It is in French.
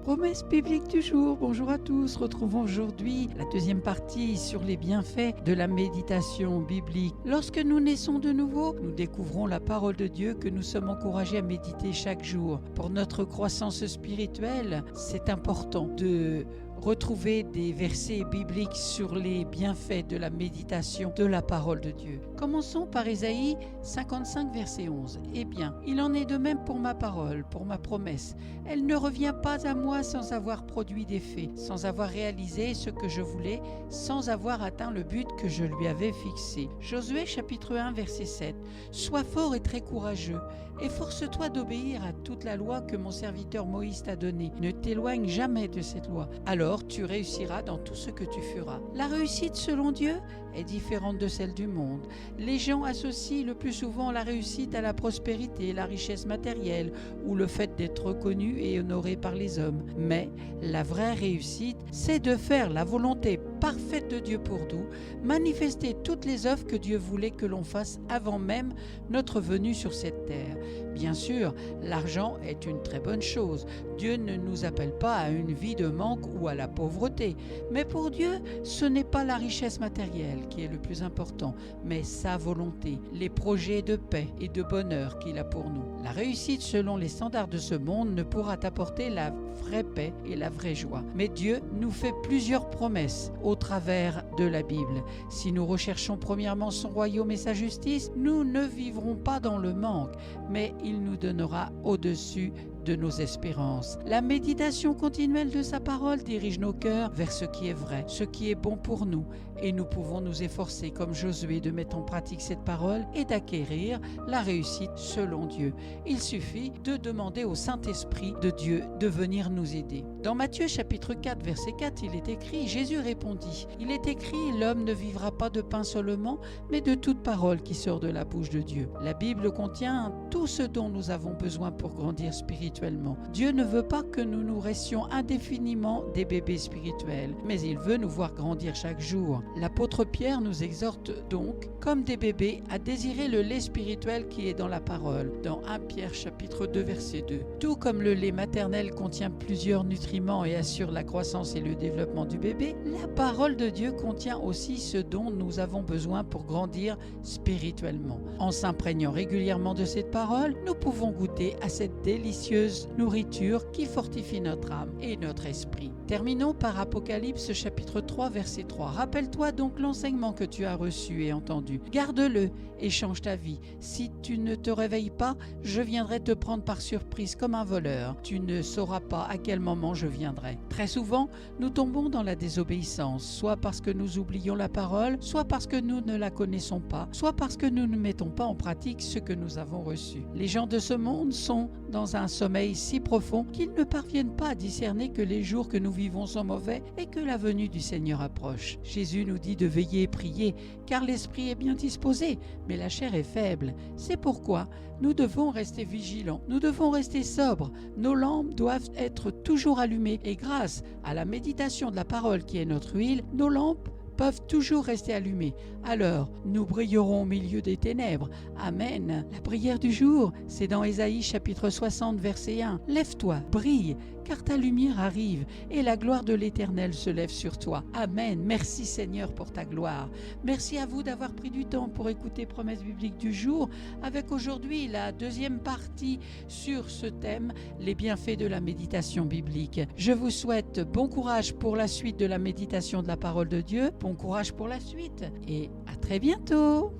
Promesse biblique du jour. Bonjour à tous. Retrouvons aujourd'hui la deuxième partie sur les bienfaits de la méditation biblique. Lorsque nous naissons de nouveau, nous découvrons la parole de Dieu que nous sommes encouragés à méditer chaque jour. Pour notre croissance spirituelle, c'est important de retrouver des versets bibliques sur les bienfaits de la méditation de la parole de Dieu. Commençons par Ésaïe 55, verset 11. Eh bien, il en est de même pour ma parole, pour ma promesse. Elle ne revient pas à moi sans avoir produit d'effet, sans avoir réalisé ce que je voulais, sans avoir atteint le but que je lui avais fixé. Josué chapitre 1, verset 7. Sois fort et très courageux. Efforce-toi d'obéir à toute la loi que mon serviteur Moïse t'a donnée. Ne t'éloigne jamais de cette loi. Alors tu réussiras dans tout ce que tu feras. La réussite selon Dieu est différente de celle du monde. Les gens associent le plus souvent la réussite à la prospérité, la richesse matérielle ou le fait d'être reconnu et honoré par les hommes. Mais la vraie réussite, c'est de faire la volonté parfaite de Dieu pour nous, manifester toutes les œuvres que Dieu voulait que l'on fasse avant même notre venue sur cette terre. Bien sûr, l'argent est une très bonne chose. Dieu ne nous appelle pas à une vie de manque ou à la pauvreté. Mais pour Dieu, ce n'est pas la richesse matérielle qui est le plus important, mais sa volonté, les projets de paix et de bonheur qu'il a pour nous. La réussite selon les standards de ce monde ne pourra t'apporter la vraie paix et la vraie joie. Mais Dieu nous fait plusieurs promesses au travers de la Bible. Si nous recherchons premièrement son royaume et sa justice, nous ne vivrons pas dans le manque, mais il nous donnera au-dessus de nos espérances. La méditation continuelle de sa parole dirige nos cœurs vers ce qui est vrai, ce qui est bon pour nous, et nous pouvons nous efforcer comme Josué de mettre en pratique cette parole et d'acquérir la réussite selon Dieu. Il suffit de demander au Saint-Esprit de Dieu de venir nous aider. Dans Matthieu chapitre 4 verset 4, il est écrit, Jésus répondit, il est écrit, l'homme ne vivra pas de pain seulement, mais de toute parole qui sort de la bouche de Dieu. La Bible contient tout ce dont nous avons besoin pour grandir spirituellement. Dieu ne veut pas que nous nous restions indéfiniment des bébés spirituels, mais il veut nous voir grandir chaque jour. L'apôtre Pierre nous exhorte donc, comme des bébés, à désirer le lait spirituel qui est dans la parole, dans 1 Pierre chapitre 2 verset 2. Tout comme le lait maternel contient plusieurs nutriments et assure la croissance et le développement du bébé, la parole de Dieu contient aussi ce dont nous avons besoin pour grandir spirituellement. En s'imprégnant régulièrement de cette parole, nous pouvons goûter à cette délicieuse nourriture qui fortifie notre âme et notre esprit. Terminons par Apocalypse chapitre 3 verset 3. Rappelle-toi donc l'enseignement que tu as reçu et entendu. Garde-le et change ta vie. Si tu ne te réveilles pas, je viendrai te prendre par surprise comme un voleur. Tu ne sauras pas à quel moment je viendrai. Très souvent, nous tombons dans la désobéissance, soit parce que nous oublions la parole, soit parce que nous ne la connaissons pas, soit parce que nous ne mettons pas en pratique ce que nous avons reçu. Les gens de ce monde sont dans un sommeil si profond qu'ils ne parviennent pas à discerner que les jours que nous vivons sont mauvais et que la venue du Seigneur approche. Jésus nous dit de veiller et prier, car l'esprit est bien disposé, mais la chair est faible. C'est pourquoi nous devons rester vigilants, nous devons rester sobres. Nos lampes doivent être toujours allumées et grâce à la méditation de la parole qui est notre huile, nos lampes peuvent toujours rester allumés. Alors, nous brillerons au milieu des ténèbres. Amen. La prière du jour, c'est dans Ésaïe chapitre 60, verset 1. Lève-toi, brille, car ta lumière arrive et la gloire de l'Éternel se lève sur toi. Amen. Merci Seigneur pour ta gloire. Merci à vous d'avoir pris du temps pour écouter Promesse biblique du jour, avec aujourd'hui la deuxième partie sur ce thème, les bienfaits de la méditation biblique. Je vous souhaite bon courage pour la suite de la méditation de la parole de Dieu. Bon courage pour la suite et à très bientôt.